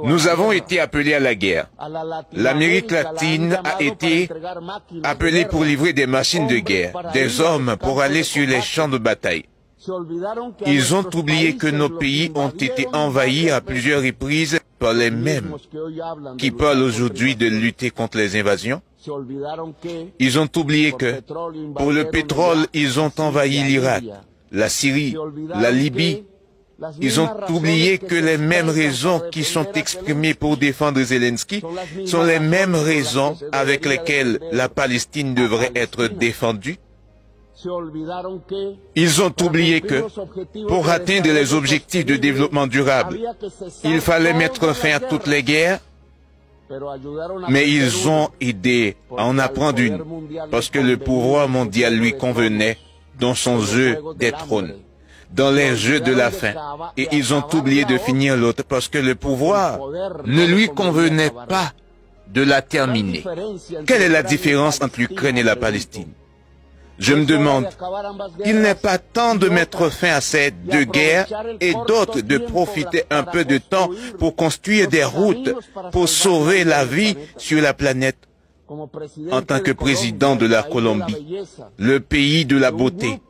Nous avons été appelés à la guerre. L'Amérique latine a été appelée pour livrer des machines de guerre, des hommes pour aller sur les champs de bataille. Ils ont oublié que nos pays ont été envahis à plusieurs reprises par les mêmes qui parlent aujourd'hui de lutter contre les invasions. Ils ont oublié que pour le pétrole, ils ont envahi l'Irak, la Syrie, la Libye. Ils ont oublié que les mêmes raisons qui sont exprimées pour défendre Zelensky sont les mêmes raisons avec lesquelles la Palestine devrait être défendue. Ils ont oublié que, pour atteindre les objectifs de développement durable, il fallait mettre fin à toutes les guerres, mais ils ont aidé à en apprendre une, parce que le pouvoir mondial lui convenait dans son jeu des trônes, dans les jeux de la faim, et ils ont oublié de finir l'autre parce que le pouvoir ne lui convenait pas de la terminer. Quelle est la différence entre l'Ukraine et la Palestine? Je me demande, il n'est pas temps de mettre fin à ces deux guerres et d'autres de profiter un peu de temps pour construire des routes pour sauver la vie sur la planète? En tant que président de la Colombie, le pays de la beauté,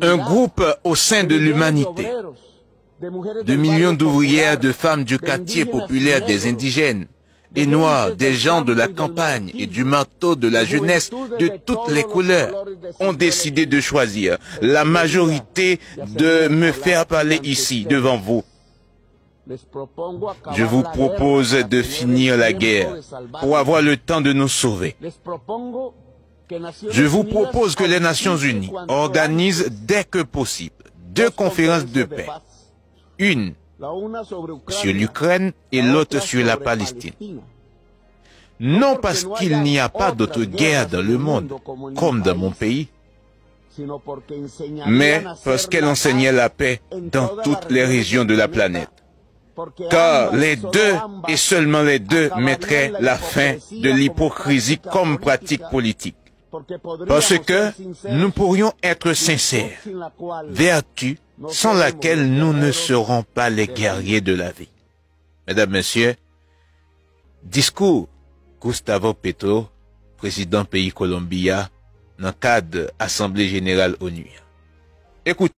un groupe au sein de l'humanité, de millions d'ouvrières, de femmes du quartier populaire, des indigènes, des noirs, des gens de la campagne et du marteau de la jeunesse de toutes les couleurs ont décidé de choisir la majorité de me faire parler ici devant vous. Je vous propose de finir la guerre pour avoir le temps de nous sauver. Je vous propose que les Nations Unies organisent dès que possible 2 conférences de paix. Une sur l'Ukraine et l'autre sur la Palestine. Non parce qu'il n'y a pas d'autre guerre dans le monde, comme dans mon pays, mais parce qu'elle enseignait la paix dans toutes les régions de la planète. Car les deux, et seulement les deux, mettraient la fin de l'hypocrisie comme pratique politique. Parce que nous pourrions être sincères, vertu sans laquelle nous ne serons pas les guerriers de la vie. Mesdames, Messieurs, discours Gustavo Petro, président pays Colombia, dans le cadre de l'Assemblée générale ONU. Écoutez.